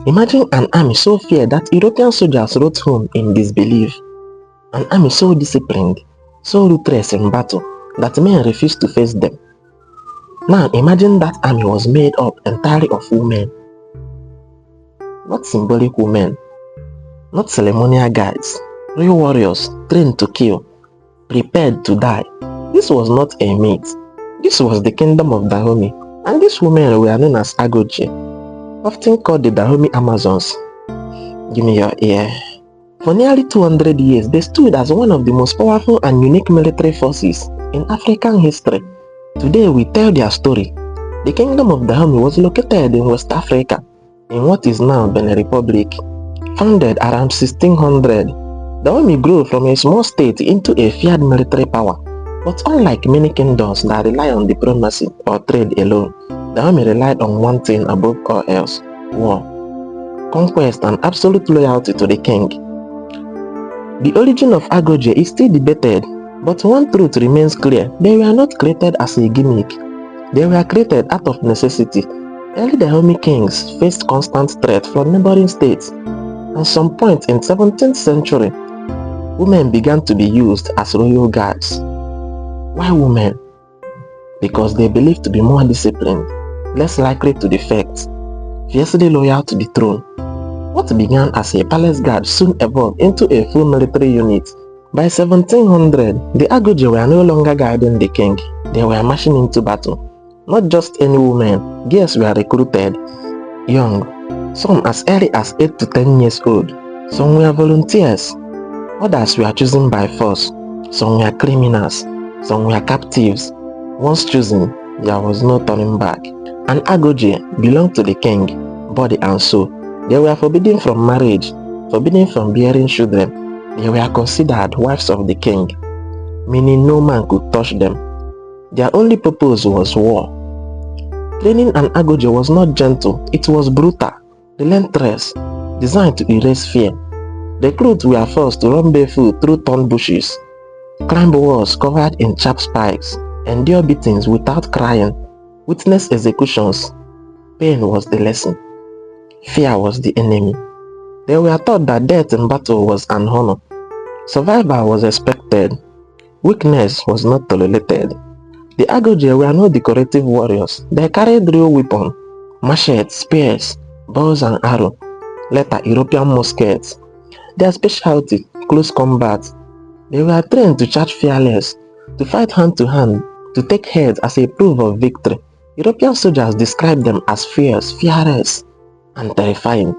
Imagine an army so feared that European soldiers wrote home in disbelief. An army so disciplined, so ruthless in battle, that men refused to face them. Now imagine that army was made up entirely of women. Not symbolic women, not ceremonial guides, real warriors trained to kill, prepared to die. This was not a myth. This was the kingdom of Dahomey, and these women were known as Agojie, often called the Dahomey Amazons. Give me your ear. For nearly 200 years, they stood as one of the most powerful and unique military forces in African history. Today we tell their story. The kingdom of Dahomey was located in West Africa, in what is now Benin Republic. Founded around 1600, Dahomey grew from a small state into a feared military power. But unlike many kingdoms that rely on diplomacy or trade alone, Dahomey relied on one thing above all else: war, conquest, and absolute loyalty to the king. The origin of Agojie is still debated, but one truth remains clear: they were not created as a gimmick. They were created out of necessity. Early Dahomey kings faced constant threat from neighboring states. At some point in 17th century, women began to be used as royal guards. Why women? Because they believed to be more disciplined, less likely to defect, fiercely loyal to the throne. What began as a palace guard soon evolved into a full military unit. By 1700, the Agojie were no longer guiding the king. They were marching into battle. Not just any women, girls were recruited, young, some as early as 8 to 10 years old. Some were volunteers, others were chosen by force. Some were criminals, some were captives. Once chosen, there was no turning back. An Agojie belonged to the king, body and soul. They were forbidden from marriage, forbidden from bearing children. They were considered wives of the king, meaning no man could touch them. Their only purpose was war. Training an Agojie was not gentle, it was brutal, relentless, designed to erase fear. Recruits were forced to run barefoot through thorn bushes, climb walls covered in sharp spikes, endure beatings without crying, witness executions. Pain was the lesson. Fear was the enemy. They were taught that death in battle was an honor. Survival was expected. Weakness was not tolerated. The Agojie were no decorative warriors. They carried real weapons: machetes, spears, bows and arrows, later European muskets. Their specialty: close combat. They were trained to charge fearless, to fight hand to hand, to take heads as a proof of victory. European soldiers described them as fierce, fearless, and terrifying.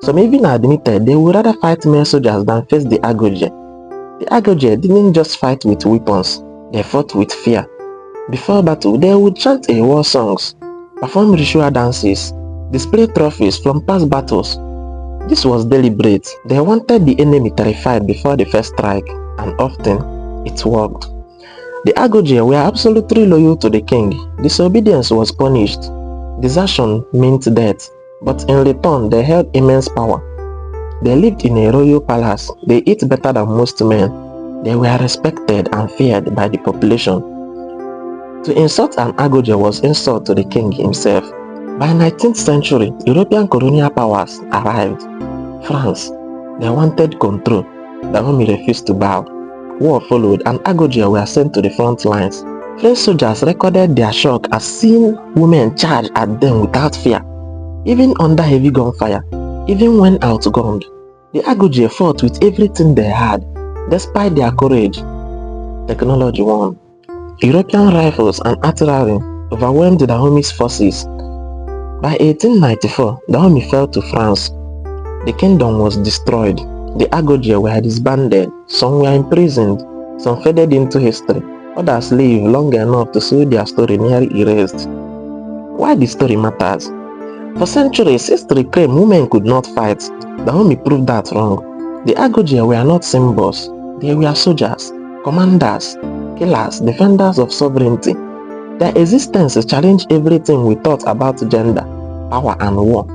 Some even admitted they would rather fight male soldiers than face the Agojie. The Agojie didn't just fight with weapons, they fought with fear. Before battle, they would chant a war songs, perform ritual dances, display trophies from past battles. This was deliberate. They wanted the enemy terrified before the first strike, and often it worked. The Agojie were absolutely loyal to the king. Disobedience was punished. Desertion meant death, but in return they held immense power. They lived in a royal palace. They ate better than most men. They were respected and feared by the population. To insult an Agojie was insult to the king himself. By 19th century, European colonial powers arrived. France, they wanted control. Dahomey refused to bow. War followed and Agojie were sent to the front lines. French soldiers recorded their shock at seeing women charge at them without fear, even under heavy gunfire, even when outgunned. The Agojie fought with everything they had. Despite their courage, technology won. European rifles and artillery overwhelmed Dahomey's forces. By 1894, Dahomey fell to France. The kingdom was destroyed. The Agojie were disbanded. Some were imprisoned. Some faded into history. Others lived long enough to see their story nearly erased. Why the story matters? For centuries, history claimed women could not fight. Dahomey proved that wrong. The Agojie were not symbols. They were soldiers, commanders, killers, defenders of sovereignty. Their existence challenged everything we thought about gender, power and war.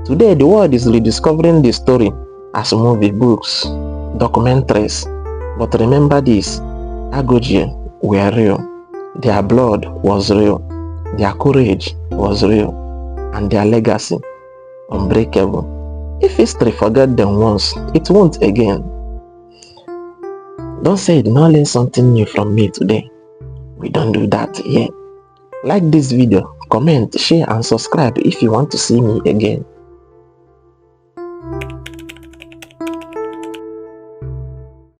Today the world is rediscovering this story as movie, books, documentaries. But remember this: Agojie were real. Their blood was real. Their courage was real. And their legacy unbreakable. If history forget them once, it won't again. Don't say you did not learn something new from me today. We don't do that here. Like this video, comment, share and subscribe if you want to see me again.